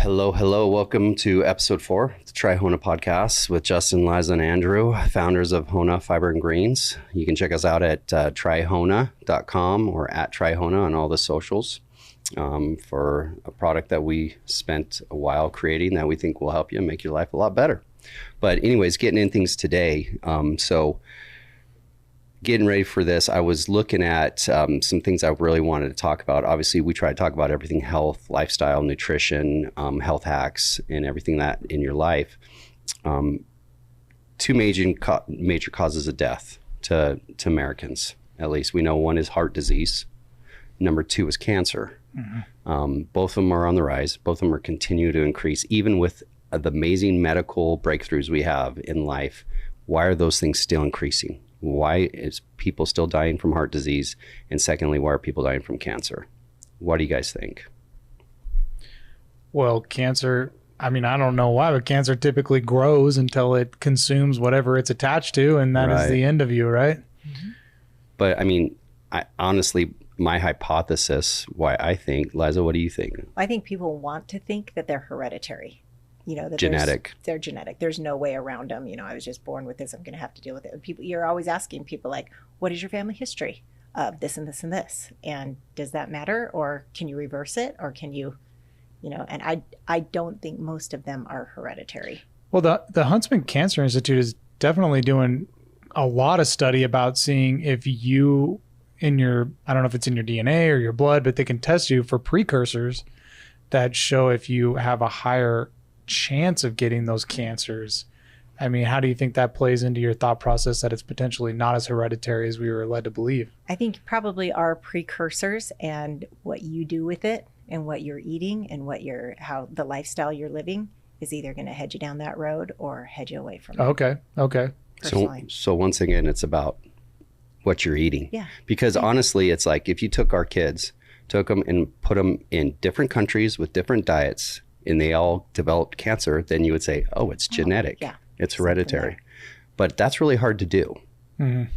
Hello. Welcome to episode 4 of the Try Hona podcast with Justin, Eliza, and Andrew, founders of Hona Fiber Greens. You can check us out at tryhona.com or at tryhona on all the socials for a product that we spent a while creating that we think will help you and make your life a lot better. But anyways, getting in things today. So getting ready for this, I was looking at some things I really wanted to talk about. Obviously, we try to talk about everything health, lifestyle, nutrition, health hacks, and everything that in your life. Two major causes of death to Americans, at least. We know one is heart disease. Number 2 is cancer. Mm-hmm. Both of them are on the rise. Both of them are continue to increase, even with the amazing medical breakthroughs we have in life. Why are those things still increasing? Why is people still dying from heart disease? And secondly, why are people dying from cancer? What do you guys think? Well, cancer, I don't know why, but cancer typically grows until it consumes whatever it's attached to, and that is the end of you, right? Mm-hmm. But I honestly, my hypothesis, why I think, Liza, what do you think? I think people want to think that they're hereditary. That they're genetic. There's no way around them. I was just born with this. I'm going to have to deal with it. People, you're always asking people like, what is your family history of this and this and this? And does that matter? Or can you reverse it? Or can you, and I don't think most of them are hereditary. Well, the Huntsman Cancer Institute is definitely doing a lot of study about seeing if you I don't know if it's in your DNA or your blood, but they can test you for precursors that show if you have a higher chance of getting those cancers. How do you think that plays into your thought process that it's potentially not as hereditary as we were led to believe? I think probably our precursors and what you do with it and what you're eating and how the lifestyle you're living is either going to head you down that road or head you away from it. Okay. So once again, it's about what you're eating. Yeah. Because honestly, it's like if you took our kids, took them and put them in different countries with different diets, and they all developed cancer, then you would say, oh, it's genetic. Yeah, it's hereditary. But that's really hard to do,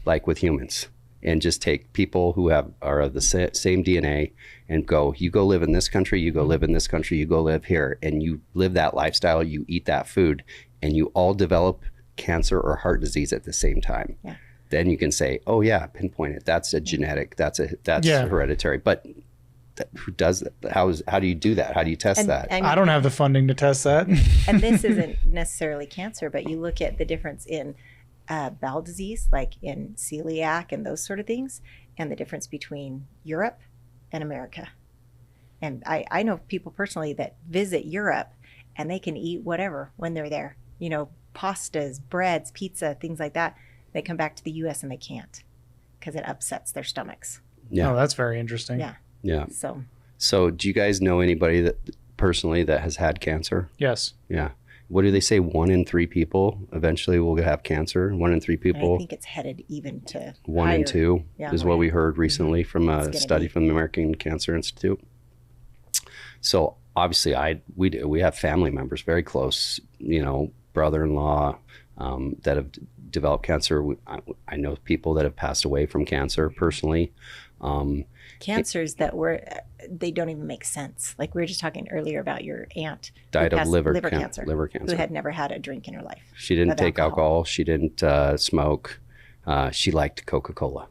like with humans, and just take people who are of the same DNA and go, you go live in this country, you go live in this country, you go live here, and you live that lifestyle, you eat that food, and you all develop cancer or heart disease at the same time. Yeah. Then you can say, oh yeah, pinpoint it. That's a genetic, that's hereditary. But who does that? How do you do that? How do you test that? I don't have the funding to test that. And this isn't necessarily cancer, but you look at the difference in bowel disease, like in celiac and those sort of things, and the difference between Europe and America. And I know people personally that visit Europe and they can eat whatever when they're there, pastas, breads, pizza, things like that. They come back to the US and they can't because it upsets their stomachs. Yeah. Oh, that's very interesting. Yeah. Yeah. So do you guys know anybody that personally that has had cancer? Yes. Yeah. What do they say? 1 in 3 people eventually will have cancer. 1 in 3 people. I think it's headed even to 1 higher. in 2 is what we heard recently from a study from the American Cancer Institute. So obviously we have family members very close, brother-in-law that have developed cancer. I know people that have passed away from cancer personally. Cancers they don't even make sense. Like we were just talking earlier about your aunt died of liver cancer, who had never had a drink in her life. She didn't take alcohol. She didn't smoke. She liked Coca-Cola.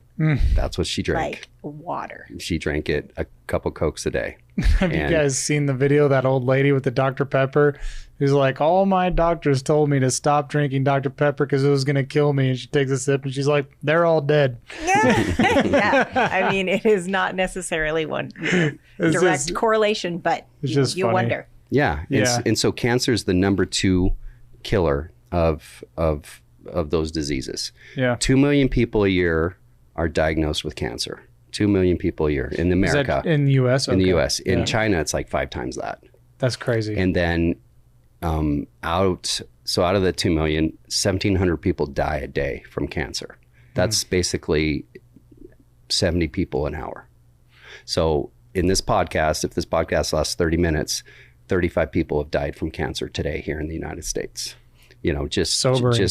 That's what she drank. Like water. She drank it a couple Cokes a day. Have you guys seen the video of that old lady with the Dr. Pepper who's like, all my doctors told me to stop drinking Dr. Pepper because it was going to kill me. And she takes a sip and she's like, they're all dead. Yeah. It is not necessarily one direct correlation, but you wonder. Yeah. And so cancer is the number 2 killer of those diseases. Yeah. 2 million people a year are diagnosed with cancer. 2 million people a year in America. Is that in the U.S.? In the U.S. In China, it's like 5 times that. That's crazy. And then out of the 2 million, 1,700 people die a day from cancer. That's basically 70 people an hour. So in this podcast, if this podcast lasts 30 minutes, 35 people have died from cancer today here in the United States. Just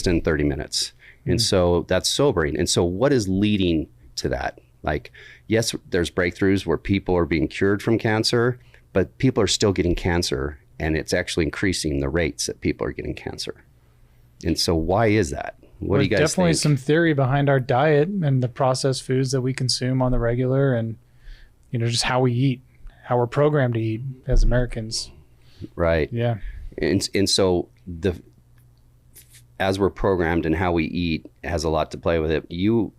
in 30 minutes. And so that's sobering. And so what is leading to that? Like, yes, there's breakthroughs where people are being cured from cancer, but people are still getting cancer and it's actually increasing the rates that people are getting cancer. And so why is that? What do you guys definitely think? some theory behind our diet and the processed foods that we consume on the regular, and just how we eat, how we're programmed to eat as Americans. Right. Yeah. And so as we're programmed and how we eat has a lot to play with it. You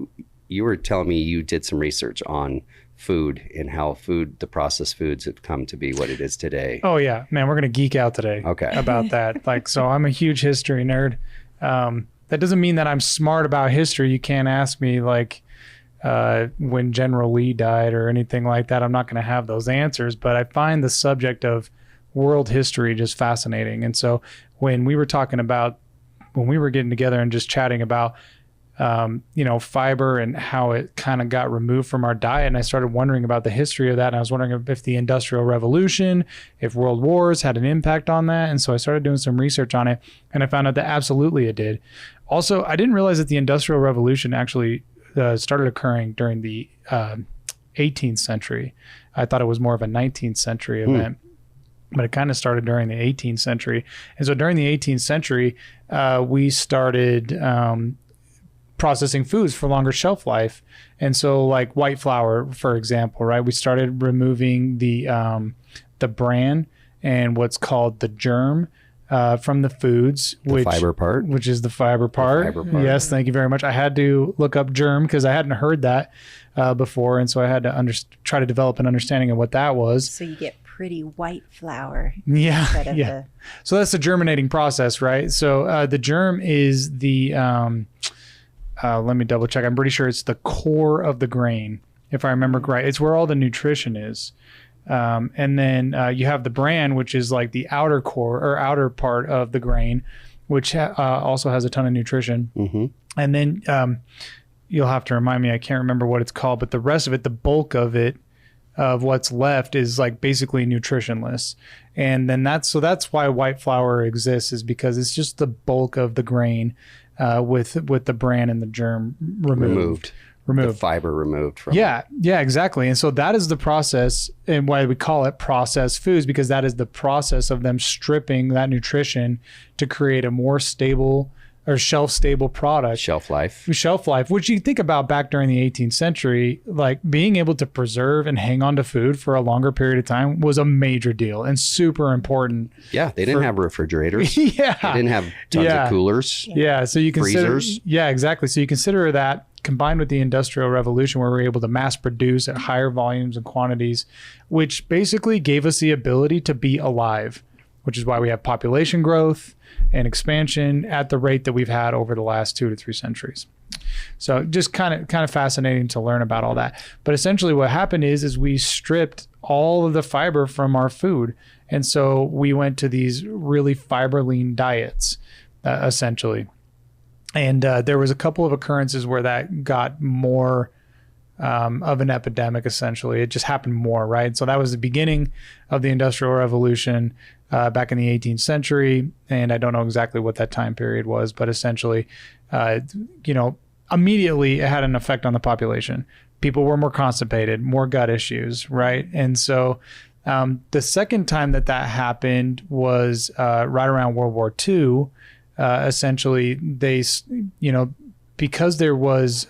were telling me you did some research on food and how the processed foods have come to be what it is today. Oh yeah, man, we're gonna geek out today. Okay. About that. So I'm a huge history nerd. That doesn't mean that I'm smart about history. You can't ask me when General Lee died or anything like that. I'm not going to have those answers, but I find the subject of world history just fascinating. And so when we were getting together and just chatting about fiber and how it kind of got removed from our diet. And I started wondering about the history of that. And I was wondering if the Industrial Revolution, if world wars had an impact on that. And so I started doing some research on it, and I found out that absolutely it did. Also, I didn't realize that the Industrial Revolution actually started occurring during the 18th century. I thought it was more of a 19th century event. But it kind of started during the 18th century. And so during the 18th century, we started processing foods for longer shelf life. And so like white flour, for example, right? We started removing the bran and what's called the germ from the foods, The fiber part. which is the fiber part. fiber part. Yes, thank you very much. I had to look up germ because I hadn't heard that before. And so I had to try to develop an understanding of what that was. So you get pretty white flour Yeah. instead of Yeah. So that's the germinating process, right? So the germ is the, let me double check. I'm pretty sure it's the core of the grain, if I remember right. It's where all the nutrition is. And then you have the bran, which is like the outer core or outer part of the grain, which also has a ton of nutrition. Mm-hmm. And then you'll have to remind me, I can't remember what it's called, but the rest of it, the bulk of it, of what's left is like basically nutritionless. And then that's why white flour exists, is because it's just the bulk of the grain with the bran and the germ removed. The fiber removed from Yeah, exactly. And so that is the process, and why we call it processed foods, because that is the process of them stripping that nutrition to create a more stable or shelf-stable product. shelf life. Which you think about back during the 18th century, like being able to preserve and hang on to food for a longer period of time was a major deal and super important. Yeah, they didn't have refrigerators. Yeah. They didn't have tons of coolers. Yeah, so you consider Freezers. Yeah, exactly. So you consider that combined with the Industrial Revolution, where we're able to mass produce at higher volumes and quantities, which basically gave us the ability to be alive, which is why we have population growth and expansion at the rate that we've had over the last 2 to 3 centuries. So just kind of fascinating to learn about all that. But essentially what happened is we stripped all of the fiber from our food. And so we went to these really fiber lean diets, essentially. And there was a couple of occurrences where that got more of an epidemic, essentially. It just happened more, right? So that was the beginning of the Industrial Revolution back in the 18th century. And I don't know exactly what that time period was, but essentially, immediately it had an effect on the population. People were more constipated, more gut issues, right? And so the second time that happened was right around World War II. Essentially, they, because there was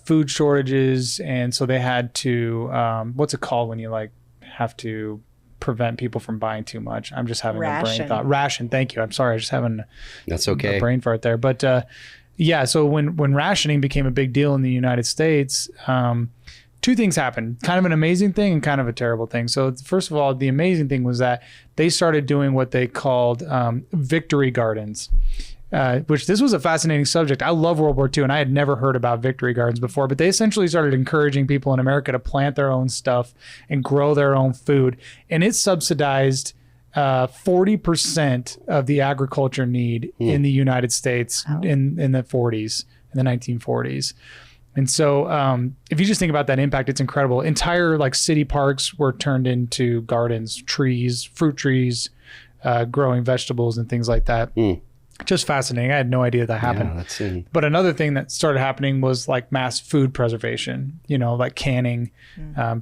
food shortages, and so they had to, what's it called when you have to prevent people from buying too much? I'm just having a brain thought. Ration. Thank you. I'm sorry. I was just having That's okay. a brain fart there. But so when rationing became a big deal in the United States, two things happened, kind of an amazing thing and kind of a terrible thing. So first of all, the amazing thing was that they started doing what they called victory gardens, which this was a fascinating subject. I love World War II, and I had never heard about victory gardens before, but they essentially started encouraging people in America to plant their own stuff and grow their own food. And it subsidized 40% of the agriculture need in the United States in the 40s, in the 1940s. And so if you just think about that impact, it's incredible. Entire city parks were turned into gardens, trees, fruit trees, growing vegetables and things like that. Just fascinating. I had no idea that happened. Yeah, that's in. But another thing that started happening was like mass food preservation, like canning,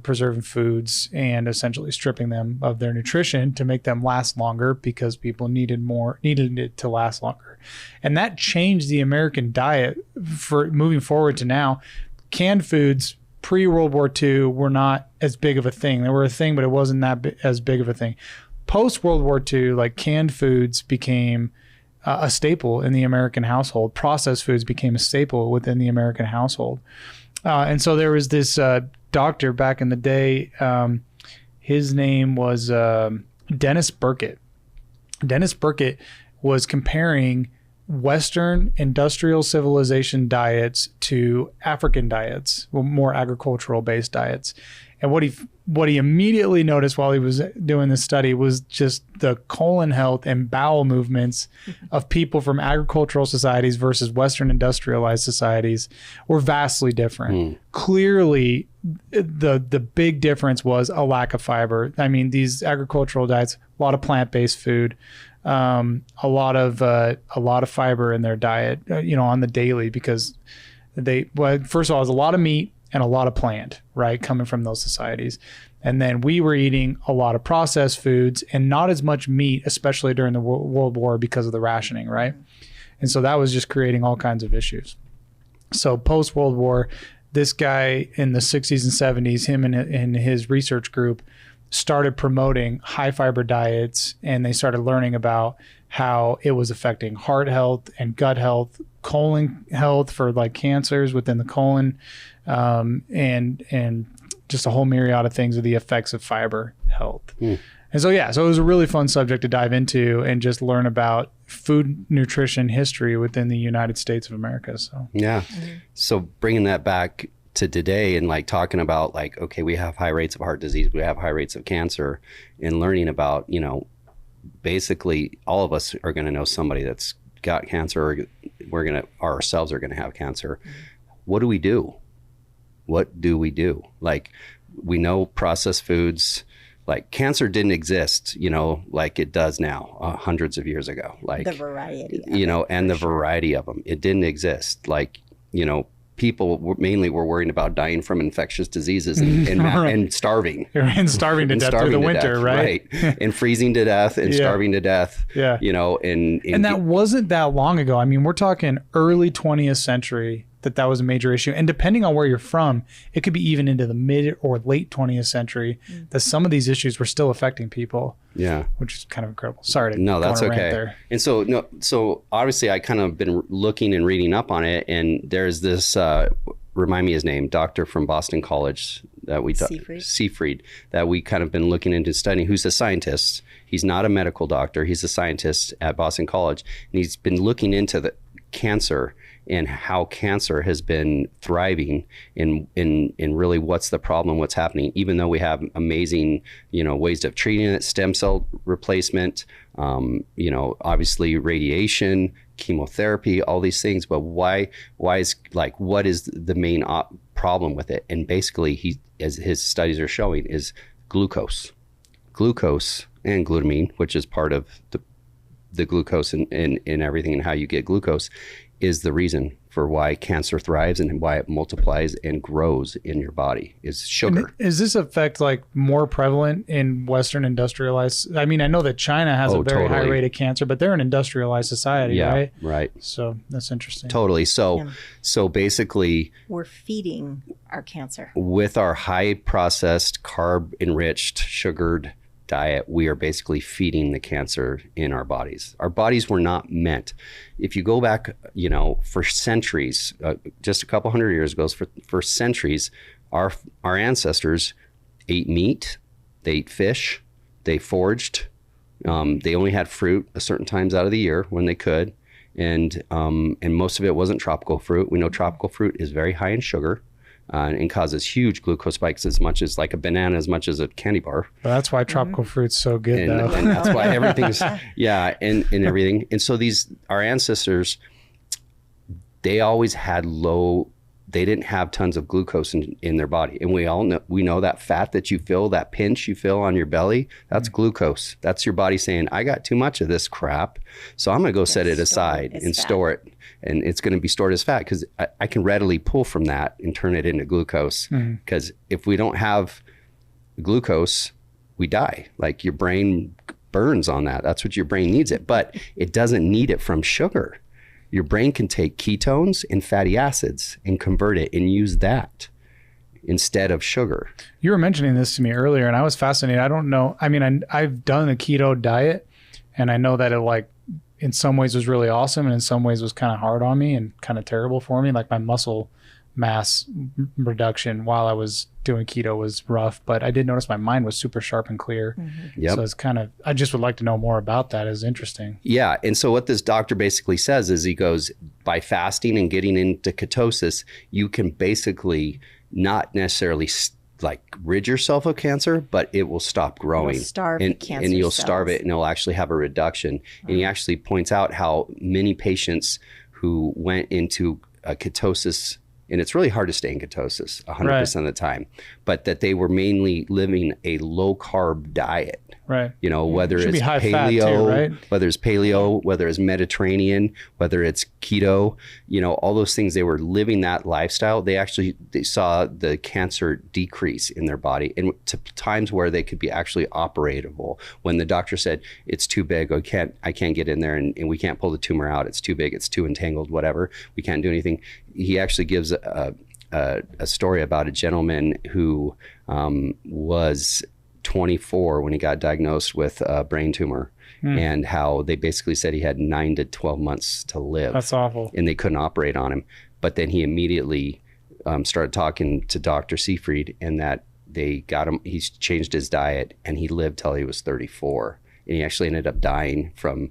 preserving foods and essentially stripping them of their nutrition to make them last longer because people needed it to last longer. And that changed the American diet for moving forward to now. Canned foods pre-World War II were not as big of a thing. They were a thing, but it wasn't as big of a thing. Post-World War II, like canned foods became a staple in the American household. Processed foods became a staple within the American household. And so there was this doctor back in the day. His name was Dennis Burkitt. Dennis Burkitt was comparing Western industrial civilization diets to African diets, more agricultural based diets. And what he immediately noticed while he was doing this study was just the colon health and bowel movements of people from agricultural societies versus Western industrialized societies were vastly different. Clearly, the big difference was a lack of fiber. I mean, these agricultural diets, a lot of plant-based food, a lot of fiber in their diet, on the daily, because first of all, there's a lot of meat and a lot of plant, right, coming from those societies. And then we were eating a lot of processed foods and not as much meat, especially during the World War because of the rationing, right? And so that was just creating all kinds of issues. So post-World War, this guy in the 60s and 70s, him and his research group started promoting high fiber diets, and they started learning about how it was affecting heart health and gut health, colon health for like cancers within the colon, and just a whole myriad of things of the effects of fiber health. And so, so it was a really fun subject to dive into and just learn about food nutrition history within the United States of America. So, So bringing that back to today and like talking about like, okay, we have high rates of heart disease, we have high rates of cancer, and learning about, basically all of us are going to know somebody that's got cancer, or ourselves are going to have cancer. What do we do? Like, we know processed foods, like cancer didn't exist, like it does now, hundreds of years ago. Like the variety, and the variety of them, it didn't exist. Like, people mainly were worrying about dying from infectious diseases and Right. and starving. And starving to death through the winter, right? And freezing to death and starving to death. Yeah. And that wasn't that long ago. I mean, we're talking early 20th century that was a major issue. And depending on where you're from, it could be even into the mid or late 20th century that some of these issues were still affecting people. Yeah. Which is kind of incredible. Sorry to No, that's go on a okay. rant there. And so obviously I kind of been looking and reading up on it, and there's this remind me his name, doctor from Boston College that we thought Seafried, that we kind of been looking into studying, who's a scientist. He's not a medical doctor, he's a scientist at Boston College, and he's been looking into the cancer and how cancer has been thriving in really what's the problem, what's happening, even though we have amazing, ways of treating it, stem cell replacement, obviously radiation, chemotherapy, all these things. But why is like, what is the main problem with it? And basically he, as his studies are showing, is glucose and glutamine, which is part of the glucose and everything, and how you get glucose is the reason for why cancer thrives and why it multiplies and grows in your body, is sugar. And is this effect like more prevalent in Western industrialized? I mean, I know that China has a very high rate of cancer, but they're an industrialized society, right? Right. So that's interesting. Totally. So basically, we're feeding our cancer with our high processed, carb enriched, sugared diet. We are basically feeding the cancer in our bodies. Our bodies were not meant. If you go back, for centuries, just a couple hundred years ago, for centuries, our ancestors ate meat, they ate fish, they foraged, they only had fruit a certain times out of the year when they could, and most of it wasn't tropical fruit. We know tropical fruit is very high in sugar. And causes huge glucose spikes, as much as like a banana, as much as a candy bar. Well, that's why tropical fruit's so good, though. And that's why everything's, and everything. And so our ancestors, they always had low they didn't have tons of glucose in their body. And we know that fat that you feel, that pinch you feel on your belly, that's glucose. That's your body saying, I got too much of this crap, so I'm going to go set it aside and store it. And it's going to be stored as fat because I can readily pull from that and turn it into glucose. Because if we don't have glucose, we die. Like your brain burns on that. That's what your brain needs it. But it doesn't need it from sugar. Your brain can take ketones and fatty acids and convert it and use that instead of sugar. You were mentioning this to me earlier, and I was fascinated. I don't know. I mean, I've done a keto diet, and I know that it, like, in some ways was really awesome, and in some ways was kind of hard on me and kind of terrible for me. Like my muscle mass reduction while I was doing keto was rough, but I did notice my mind was super sharp and clear. Yep. So it's kind of, I just would like to know more about that. It's interesting. Yeah. And so what this doctor basically says is he goes, by fasting and getting into ketosis, you can basically not necessarily like rid yourself of cancer, but it will stop growing. You'll starve and, cancer and you'll cells. starve it, and it'll actually have a reduction. And he actually points out how many patients who went into ketosis, and it's really hard to stay in ketosis 100% of the time, but that they were mainly living a low carb diet. Right. You know, whether Should it's be high paleo, fat too, right? whether it's paleo, whether it's Mediterranean, whether it's keto, you know, all those things, they were living that lifestyle. They saw the cancer decrease in their body, and to times where they could be actually operatable. When the doctor said, it's too big, I can't get in there and we can't pull the tumor out. It's too big, it's too entangled, whatever. We can't do anything. He actually gives a story about a gentleman who was 24 when he got diagnosed with a brain tumor, and how they basically said he had 9 to 12 months to live. That's awful. And they couldn't operate on him. But then he immediately started talking to Dr. Seyfried, and that they got him, he's changed his diet, and he lived till he was 34. And he actually ended up dying from,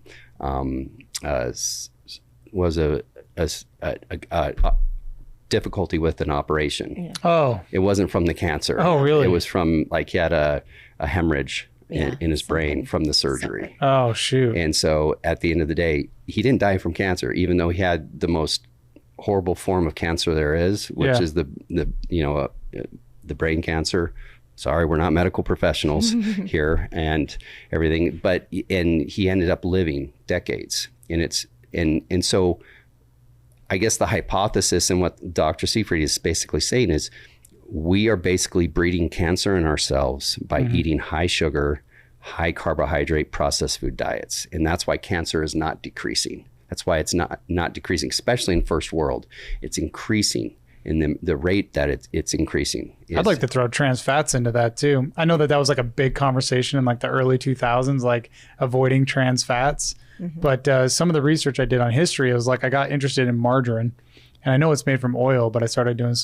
difficulty with an operation. Yeah. Oh, It wasn't from the cancer. Oh, really? It was from, like, he had a hemorrhage in his brain something. from the surgery. oh, shoot. And so at the end of the day, he didn't die from cancer, even though he had the most horrible form of cancer there is, which is the brain cancer. Sorry, we're not medical professionals here and everything, and he ended up living decades. And so I guess the hypothesis and what Dr. Seyfried is basically saying is we are basically breeding cancer in ourselves by eating high sugar, high carbohydrate processed food diets. And that's why cancer is not decreasing. That's why it's not decreasing, especially in first world. It's increasing in the rate that it's increasing. I'd like to throw trans fats into that too. I know that was like a big conversation in like the early 2000s, like avoiding trans fats. But some of the research I did on history, it was like I got interested in margarine, and I know it's made from oil, but I started doing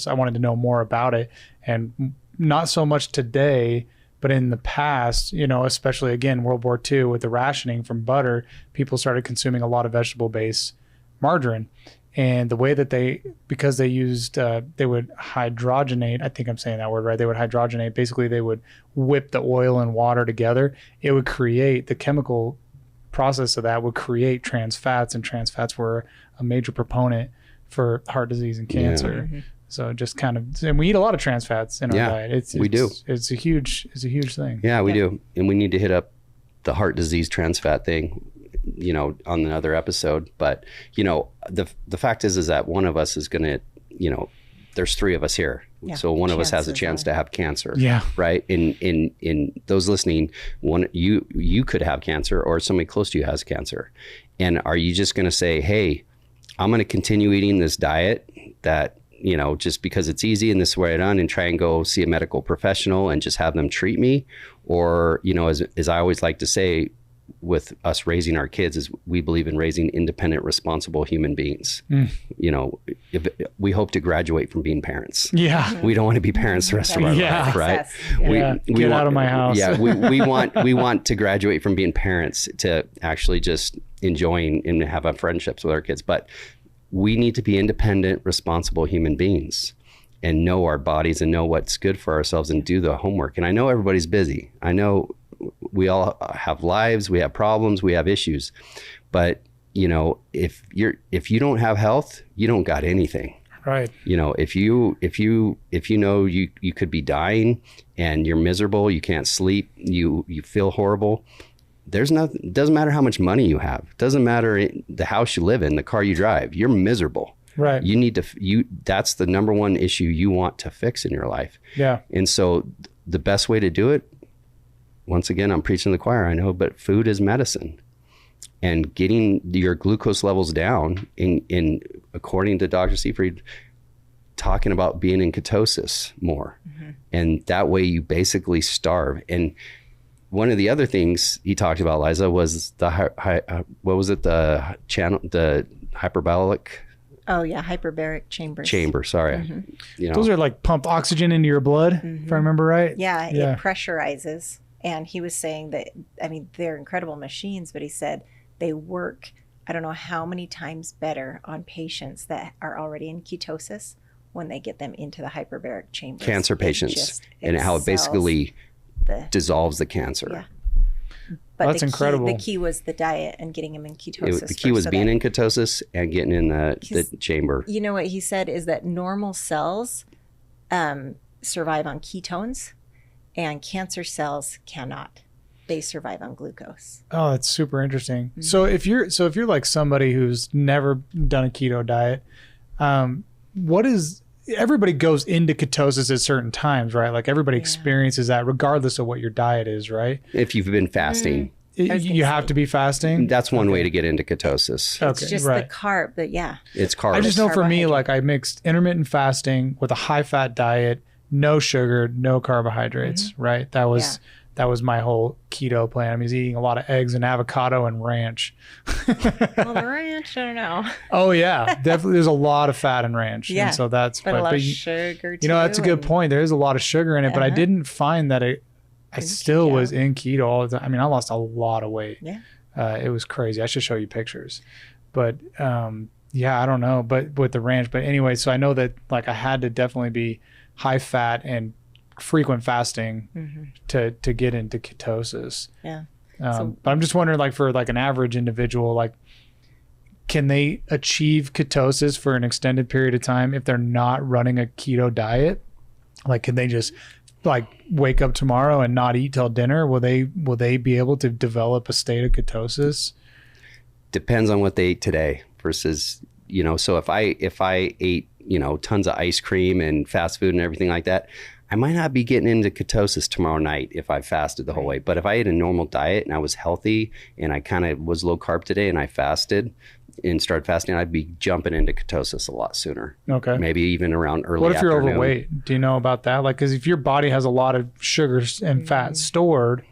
I wanted to know more about it. And not so much today, but in the past, you know, especially again, World War II with the rationing from butter, people started consuming a lot of vegetable-based margarine. And the way that because they used, they would hydrogenate, I think I'm saying that word right, they would hydrogenate, basically they would whip the oil and water together. It would create, the chemical process of that would create trans fats, and trans fats were a major proponent for heart disease and cancer. So just kind of, and we eat a lot of trans fats in our diet. We do. It's a huge thing. Yeah, we do. And we need to hit up the heart disease trans fat thing, you know, on another episode. But, you know, the fact is that one of us is going to, you know, there's 3 of us here. Yeah, so one of us has a chance to have cancer. Yeah. Right. In those listening, you could have cancer, or somebody close to you has cancer. And are you just going to say, hey, I'm going to continue eating this diet that, you know, just because it's easy and this is where I done, and try and go see a medical professional and just have them treat me? Or, you know, as I always like to say, with us raising our kids, is we believe in raising independent, responsible human beings. You know, we hope to graduate from being parents. Yeah. We don't want to be parents the rest of our life, right? Get out of my house. Yeah, we want to graduate from being parents to actually just enjoying and have friendships with our kids. But we need to be independent, responsible human beings and know our bodies and know what's good for ourselves and do the homework. And I know everybody's busy. I know we all have lives, we have problems, we have issues, but you know, if you don't have health, you don't got anything. Right. You know, if you know you could be dying and you're miserable, you can't sleep, you feel horrible. There's nothing. It doesn't matter how much money you have. It doesn't matter the house you live in, the car you drive. You're miserable. Right. You need to. That's the number one issue you want to fix in your life. Yeah. And so the best way to do it, once again, I'm preaching to the choir, I know, but food is medicine. And getting your glucose levels down in according to Dr. Seifried, talking about being in ketosis more. Mm-hmm. And that way you basically starve. And one of the other things he talked about, Eliza, was the hyperbolic. Oh yeah, hyperbaric chambers. Sorry, Mm-hmm. You know, Those are like pump oxygen into your blood, if I remember right. Yeah, it pressurizes. And he was saying that, I mean, they're incredible machines, but he said they work, I don't know how many times better on patients that are already in ketosis when they get them into the hyperbaric chambers. Cancer patients, and how it basically dissolves the cancer. Yeah. But that's incredible. The key was the diet and getting him in ketosis. The key was being in ketosis and getting in the chamber. You know what he said is that normal cells survive on ketones and cancer cells cannot. They survive on glucose. Oh, that's super interesting. Mm-hmm. So if you're like somebody who's never done a keto diet, everybody goes into ketosis at certain times, right? Like everybody experiences that regardless of what your diet is, right? If you've been fasting. You have to be fasting? That's one way to get into ketosis. It's just the carb, but yeah. It's carb. I just know for me, like I mixed intermittent fasting with a high fat diet, no sugar, no carbohydrates, right? That was my whole keto plan. I mean, I was eating a lot of eggs and avocado and ranch. Well, the ranch, I don't know. Oh yeah, definitely. There's a lot of fat in ranch. Yeah, and so that's but a lot of sugar too. You know, that's a good point. There is a lot of sugar in it, but I didn't find that I still was in keto all the time. I mean, I lost a lot of weight. Yeah. It was crazy. I should show you pictures. But yeah, I don't know. But with the ranch. But anyway, so I know that like I had to definitely be high fat and frequent fasting to get into ketosis. Yeah. But I'm just wondering, like for like an average individual, like can they achieve ketosis for an extended period of time if they're not running a keto diet? Like, can they just like wake up tomorrow and not eat till dinner? Will they be able to develop a state of ketosis? Depends on what they ate today versus, you know, so if I ate, you know, tons of ice cream and fast food and everything like that, I might not be getting into ketosis tomorrow night if I fasted the whole way. But if I ate a normal diet and I was healthy and I kind of was low carb today and I fasted and started fasting, I'd be jumping into ketosis a lot sooner. Okay. Maybe even around early What if afternoon. you're overweight? Do you know about that? Like, because if your body has a lot of sugars and fat stored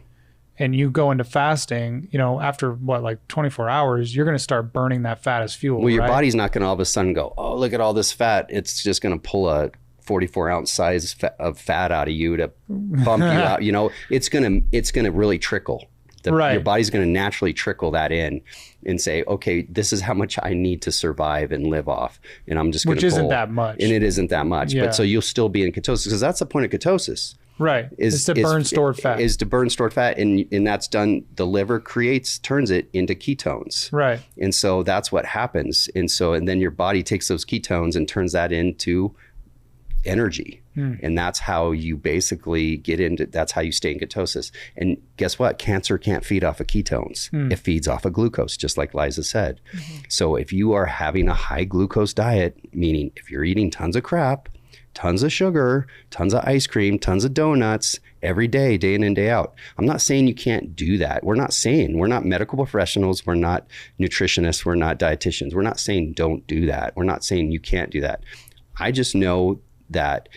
and you go into fasting, you know, after like 24 hours, you're going to start burning that fat as fuel. Well, your right? body's not going to all of a sudden go, oh, look at all this fat. It's just going to pull a 44-ounce size of fat out of you to bump you out. You know, it's going to really trickle. Your body's going to naturally trickle that in and say, okay, this is how much I need to survive and live off. And I'm just going to pull. Which isn't that much. And it isn't that much. Yeah. But so you'll still be in ketosis because that's the point of ketosis. Right. Is to burn stored fat. Is to burn stored fat. And that's done, the liver turns it into ketones. Right. And so that's what happens. And then your body takes those ketones and turns that into energy. And that's how you basically that's how you stay in ketosis. And guess what? Cancer can't feed off of ketones. It feeds off of glucose, just like Liza said. So if you are having a high glucose diet, meaning if you're eating tons of crap, tons of sugar, tons of ice cream, tons of donuts every day, day in and day out. I'm not saying you can't do that. We're not medical professionals. We're not nutritionists. We're not dietitians. We're not saying don't do that. We're not saying you can't do that. I just know that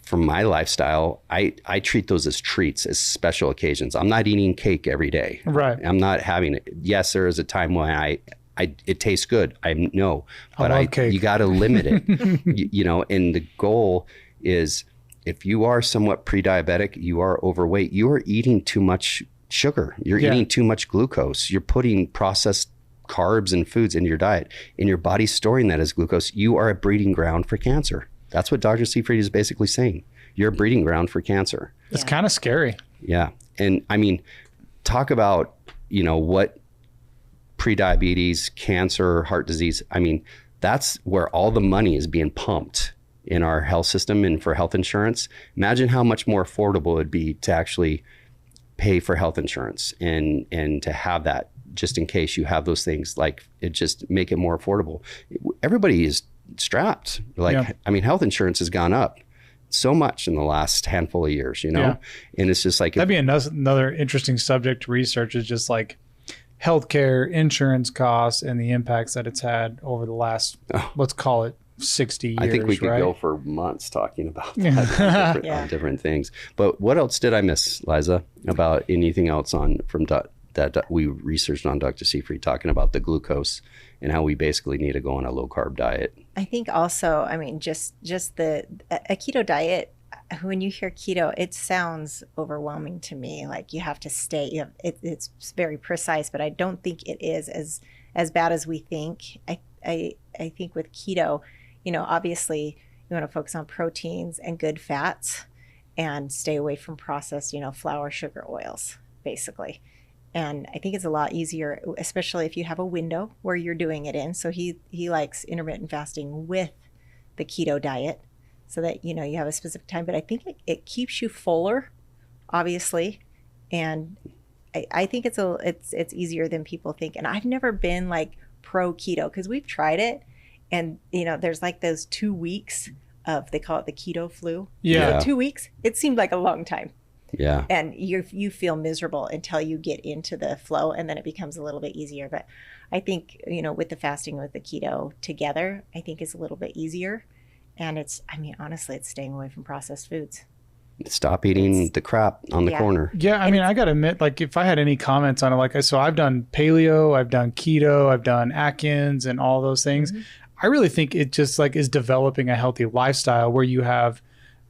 for my lifestyle, I treat those as treats, as special occasions. I'm not eating cake every day. Right. I'm not having it. Yes, there is a time when it tastes good. I know, but I love cake. You got to limit it. you know, and the goal is if you are somewhat pre-diabetic, you are overweight, you are eating too much sugar. You're eating too much glucose. You're putting processed carbs and foods into your diet, and your body's storing that as glucose. You are a breeding ground for cancer. That's what Dr. Seifried is basically saying. You're a breeding ground for cancer. It's kind of scary. Yeah. And I mean, talk about, you know, what pre-diabetes, cancer, heart disease, I mean, that's where all the money is being pumped in our health system and for health insurance. Imagine how much more affordable it'd be to actually pay for health insurance and to have that just in case you have those things. Like, it just make it more affordable. Everybody is strapped. Like, I mean, health insurance has gone up so much in the last handful of years, you know? Yeah. And it's just like, That'd be another interesting subject to research, is just like healthcare insurance costs and the impacts that it's had over the last, let's call it 60 years. I think we could right? go for months talking about that on different things. But what else did I miss, Liza, about anything else that we researched on Dr. Seafried, talking about the glucose and how we basically need to go on a low carb diet? I think also, I mean, just a keto diet, when you hear keto, it sounds overwhelming to me. Like, you have to stay, it's very precise, but I don't think it is as bad as we think. I think with keto, you know, obviously you want to focus on proteins and good fats and stay away from processed, you know, flour, sugar, oils, basically. And I think it's a lot easier, especially if you have a window where you're doing it in. So he likes intermittent fasting with the keto diet, so that, you know, you have a specific time. But I think it keeps you fuller, obviously. And I think it's easier than people think. And I've never been like pro keto, because we've tried it. And, you know, there's like those 2 weeks of, they call it the keto flu. Yeah. So 2 weeks, it seemed like a long time. Yeah. And you feel miserable until you get into the flow, and then it becomes a little bit easier. But I think, you know, with the fasting, with the keto together, I think it's a little bit easier. And honestly, it's staying away from processed foods. Stop eating the crap on the corner. Yeah, I mean, I got to admit, like, if I had any comments on it, like, so I've done paleo, I've done keto, I've done Atkins and all those things. Mm-hmm. I really think it just like is developing a healthy lifestyle where you have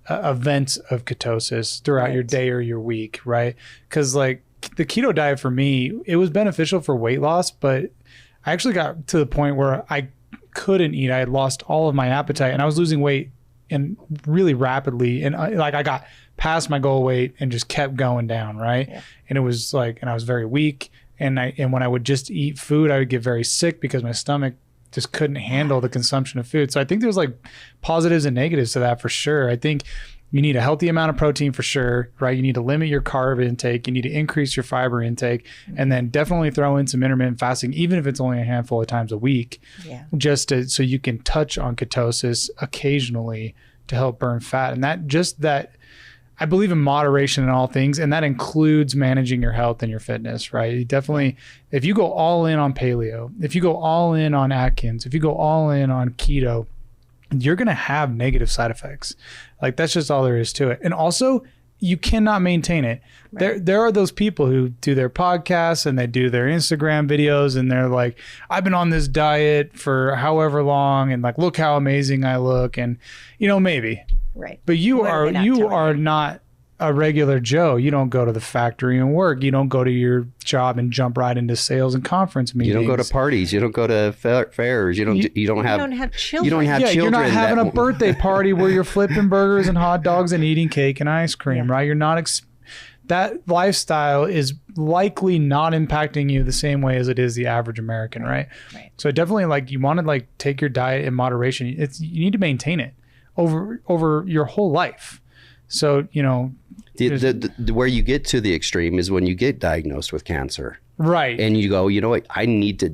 events of ketosis throughout your day or your week, right? Because like the keto diet for me, it was beneficial for weight loss, but I actually got to the point where I couldn't eat. I had lost all of my appetite and I was losing weight and really rapidly. And I got past my goal weight and just kept going down, right? Yeah. And it was like, and I was very weak. And when I would just eat food, I would get very sick because my stomach just couldn't handle the consumption of food. So I think there's like positives and negatives to that for sure. I think you need a healthy amount of protein for sure, right? You need to limit your carb intake. You need to increase your fiber intake, and then definitely throw in some intermittent fasting, even if it's only a handful of times a week, so you can touch on ketosis occasionally to help burn fat. And that I believe in moderation in all things, and that includes managing your health and your fitness, right? You definitely, if you go all in on paleo, if you go all in on Atkins, if you go all in on keto, you're going to have negative side effects. Like, that's just all there is to it. And also, you cannot maintain it. Right. There are those people who do their podcasts and they do their Instagram videos and they're like, I've been on this diet for however long and like, look how amazing I look. And, you know, maybe. Right. But you are not a regular Joe. You don't go to the factory and work. You don't go to your job and jump right into sales and conference meetings. You don't go to parties. You don't go to fairs. You don't have children. You don't have children. You're not having a birthday party where you're flipping burgers and hot dogs and eating cake and ice cream, right? You're not that lifestyle is likely not impacting you the same way as it is the average American, right? So definitely, like, you want to like take your diet in moderation. You need to maintain it over your whole life. So, you know, where you get to the extreme is when you get diagnosed with cancer. Right. And you go, you know what,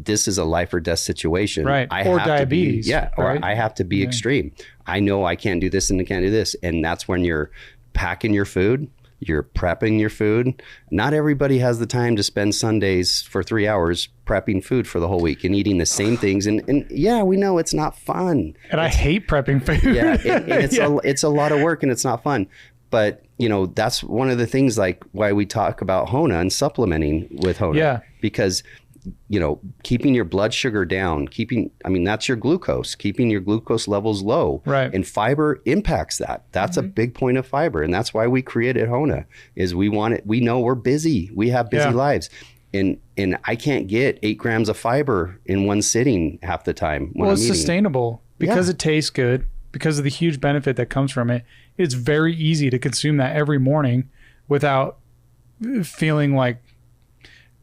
this is a life or death situation. Right. Or diabetes. Or I have to be extreme. I know I can't do this and I can't do this. And that's when you're packing your food, you're prepping your food. Not everybody has the time to spend Sundays for 3 hours prepping food for the whole week and eating the same things. And yeah, we know it's not fun. And I hate prepping food. Yeah, it's a lot of work and it's not fun. But, you know, that's one of the things, like, why we talk about Hona and supplementing with Hona. Yeah. Because, you know, keeping your blood sugar down, that's your glucose, keeping your glucose levels low. Right. And fiber impacts that. That's a big point of fiber. And that's why we created Hona, is we want it. We know we're busy. We have busy lives. And I can't get 8 grams of fiber in one sitting half the time when I'm eating. Sustainable because it tastes good, because of the huge benefit that comes from it. It's very easy to consume that every morning without feeling like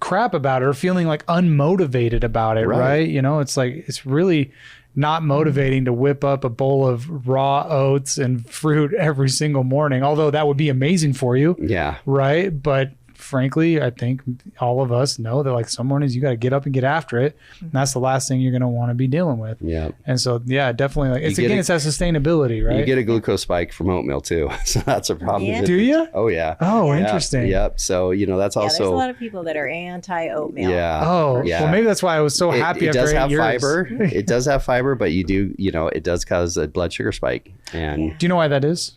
crap about it or feeling like unmotivated about it, right? You know, it's like, it's really not motivating to whip up a bowl of raw oats and fruit every single morning, although that would be amazing for you. Yeah. Right. But frankly, I think all of us know that like some mornings you got to get up and get after it. And that's the last thing you're going to want to be dealing with. Yeah. And so, yeah, definitely like it's again, it's that sustainability, right? You get a glucose spike from oatmeal too. So that's a problem. Yeah. Do you? Oh yeah. Oh, Yeah. interesting. Yep. So, you know, that's also. There's a lot of people that are anti-oatmeal. Yeah. Oh, yeah. well, maybe that's why I was so happy It after does 8 have years. fiber. It does have fiber, but you do, you know, it does cause a blood sugar spike. And Do you know why that is?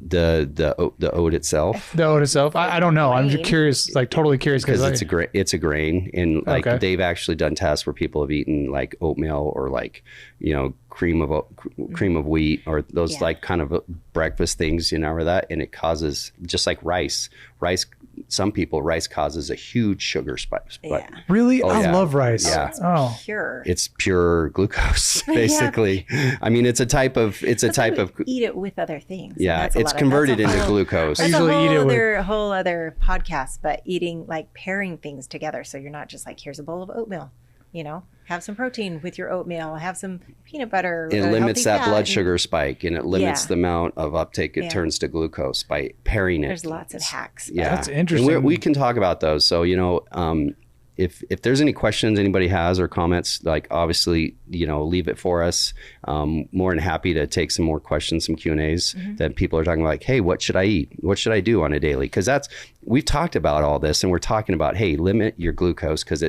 the oat itself, The oat itself? I don't know. I'm just Grain. curious, like totally curious because it's a grain, and like Okay. they've actually done tests where people have eaten like oatmeal or like, you know, cream of wheat or those Yeah. like kind of breakfast things, you know, or that, and it causes, just like rice. Some people, rice causes a huge sugar spike. But Yeah. Really? Oh, I yeah. love rice. Yeah. Oh. Pure. it's pure glucose, basically. I mean, it's a type of Eat it with other things. And yeah, that's a it's lot of- converted that's a into whole- glucose. I That's usually eat it with- a whole other podcast, but eating, like pairing things together. So you're not just like, here's a bowl of oatmeal, you know, have some protein with your oatmeal, have some peanut butter. It or limits healthy that fat, blood and sugar spike, and it limits Yeah. the amount of uptake it Yeah. turns to glucose by pairing it. There's lots of hacks. Yeah, That's interesting. And we can talk about those. So, you know, if there's any questions anybody has or comments, like obviously, you know, leave it for us. More than happy to take some more questions, some Q&As that people are talking about, like, hey, what should I eat? What should I do on a daily? Because we've talked about all this, and we're talking about, hey, limit your glucose, because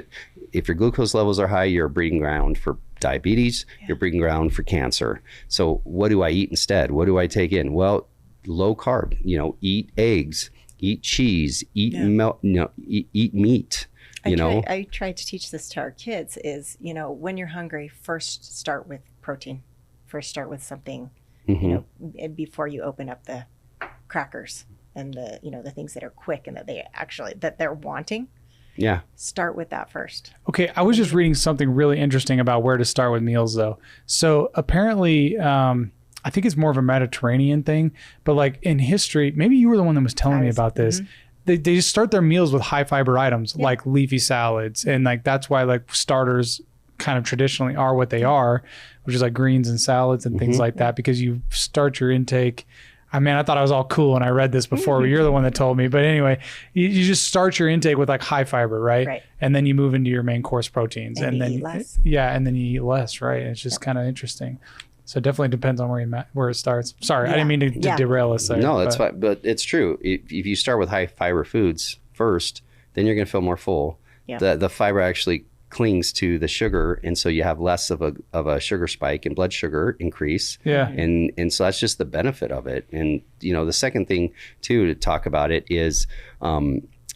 if your glucose levels are high, you're a breeding ground for diabetes, you're breeding ground for cancer. So what do I eat instead? What do I take in? Well, low carb, you know, eat eggs, eat cheese, eat milk, eat meat. I try to teach this to our kids is, you know, when you're hungry, first start with protein. First start with something, you know, before you open up the crackers and the, you know, the things that are quick and that they're wanting. Yeah. Start with that first. Okay, I was just reading something really interesting about where to start with meals, though. So apparently, I think it's more of a Mediterranean thing, but like in history, maybe you were the one that was telling me about this. They just start their meals with high fiber items like leafy salads, and like that's why like starters kind of traditionally are what they are, which is like greens and salads and things like that, because you start your intake. I mean, I thought I was all cool when I read this before, but you're the one that told me. But anyway, you just start your intake with like high fiber, right? Right. And then you move into your main course proteins, And and you then eat less. Yeah, and then you eat less, right? It's just kind of interesting. So it definitely depends on where it starts. Sorry, I didn't mean to derail us there. No, that's but- fine. But it's true. If you start with high fiber foods first, then you're going to feel more full. Yeah. The fiber actually clings to the sugar, and so you have less of a sugar spike and blood sugar increase. Yeah. And so that's just the benefit of it. And you know, the second thing too to talk about it is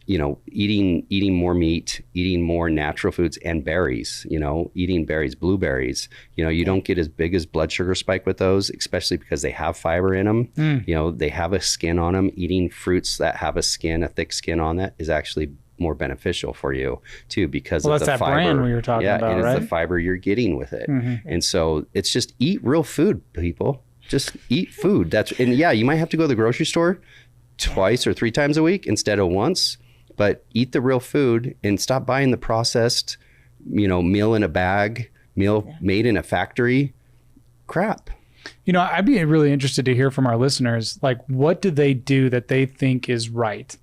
you know, eating more meat, eating more natural foods and berries, you know, eating berries, blueberries, you know, you don't get as big as blood sugar spike with those, especially because they have fiber in them. You know, they have a skin on them. Eating fruits that have a thick skin on that is actually more beneficial for you too, because of that's the that fiber. bran we were talking about, and it's right? the fiber you're getting with it. And so it's just eat real food, people. Just eat food. And you might have to go to the grocery store twice or 3 times a week instead of once. But eat the real food and stop buying the processed, you know, meal in a bag, made in a factory crap. You know, I'd be really interested to hear from our listeners, like, what do they do that they think is right?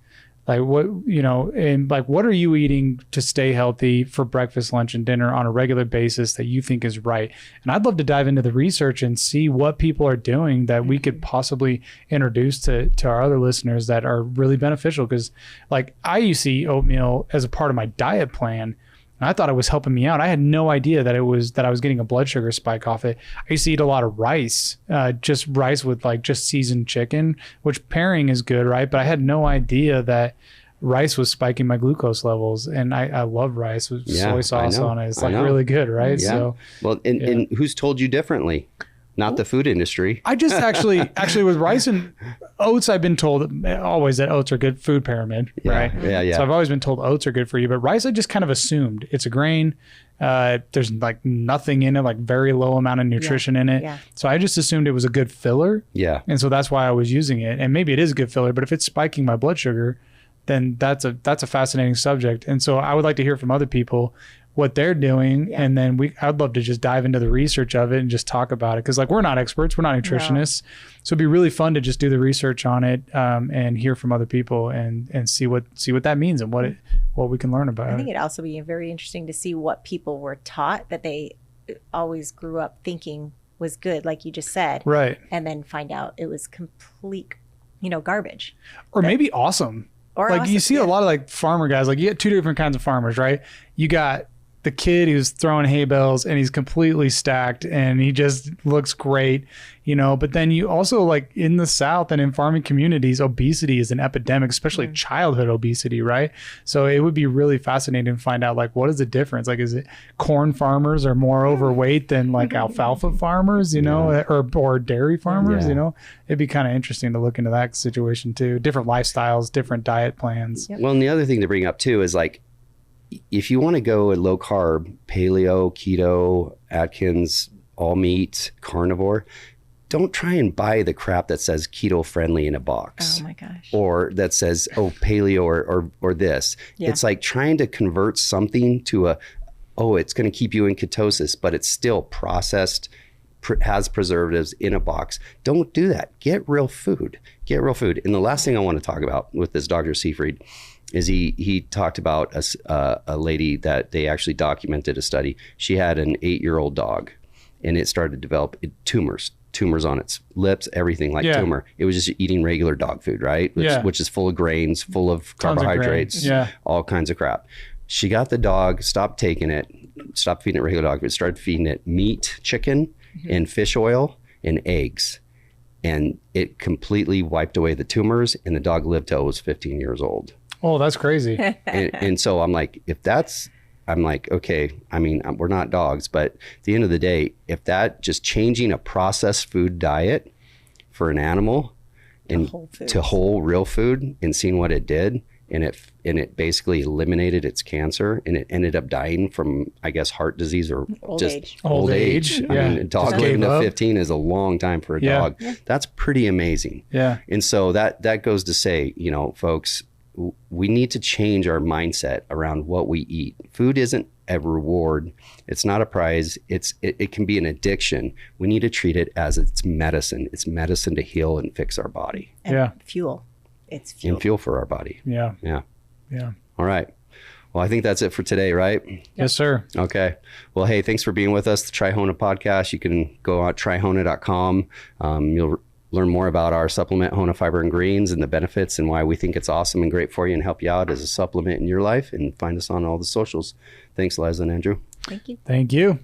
Like, what, you know, and like, what are you eating to stay healthy for breakfast, lunch, and dinner on a regular basis that you think is right? And I'd love to dive into the research and see what people are doing that we could possibly introduce to our other listeners that are really beneficial. Because, like, I used to eat oatmeal as a part of my diet plan. And I thought it was helping me out. I had no idea that I was getting a blood sugar spike off it. I used to eat a lot of rice, just rice with like just seasoned chicken, which pairing is good, right? But I had no idea that rice was spiking my glucose levels. And I love rice with soy sauce on it. It's like really good, right? Yeah. So, well, and who's told you differently? Not the food industry. I just actually with rice and oats, I've been told always that oats are good, food pyramid, right? Yeah. So I've always been told oats are good for you, but rice, I just kind of assumed it's a grain. There's like nothing in it, like very low amount of nutrition in it. Yeah. So I just assumed it was a good filler. Yeah. And so that's why I was using it. And maybe it is a good filler, but if it's spiking my blood sugar, then that's a fascinating subject. And so I would like to hear from other people what they're doing. Yeah. And then I'd love to just dive into the research of it and just talk about it. Cause like, we're not experts, we're not nutritionists. No. So it'd be really fun to just do the research on it, and hear from other people and see what that means and what we can learn about it. I think it'd also be very interesting to see what people were taught that they always grew up thinking was good, like you just said. Right. And then find out it was complete, garbage. Or maybe awesome. Or like awesome, you see a lot of like farmer guys, like you get two different kinds of farmers, right? You got the kid who's throwing hay bales and he's completely stacked and he just looks great, but then you also, like in the South and in farming communities, obesity is an epidemic, especially childhood obesity, right? So it would be really fascinating to find out, like, what is the difference? Like, is it corn farmers are more overweight than like alfalfa farmers, or dairy farmers, It'd be kind of interesting to look into that situation too. Different lifestyles, different diet plans. Well, and the other thing to bring up too is, like, if you want to go a low carb, paleo, keto, Atkins, all meat, carnivore, don't try and buy the crap that says keto friendly in a box. Oh my gosh. Or that says, paleo or this. Yeah. It's like trying to convert something to it's going to keep you in ketosis, but it's still processed, has preservatives in a box. Don't do that. Get real food. And the last thing I want to talk about with this Dr. Seafried is he talked about a lady that they actually documented a study. She had an 8-year-old dog, and it started to develop tumors on its lips, everything like tumor. It was just eating regular dog food, right? Which is full of grains, full of carbohydrates, all kinds of crap. She got the dog, stopped feeding it regular dog food, started feeding it meat, chicken, and fish oil and eggs. And it completely wiped away the tumors, and the dog lived till it was 15 years old. Oh, that's crazy. and so I'm like, okay, I mean, we're not dogs, but at the end of the day, if that just changing a processed food diet for an animal and to whole real food and seeing what it did, and it basically eliminated its cancer, and it ended up dying from, I guess, heart disease or old age. I mean, a dog living to 15 is a long time for a dog. Yeah. That's pretty amazing. Yeah. And so that goes to say, folks, we need to change our mindset around what we eat. Food isn't a reward. It's not a prize. It can be an addiction. We need to treat it as it's medicine. It's medicine to heal and fix our body. And fuel. It's fuel. And fuel for our body. Yeah. All right. Well, I think that's it for today, right? Yes, sir. Okay. Well, hey, thanks for being with us. The Try Hona podcast. You can go out tryhona.com. You'll learn more about our supplement, Hona Fiber and Greens, and the benefits and why we think it's awesome and great for you and help you out as a supplement in your life. And find us on all the socials. Thanks, Eliza and Andrew. Thank you. Thank you.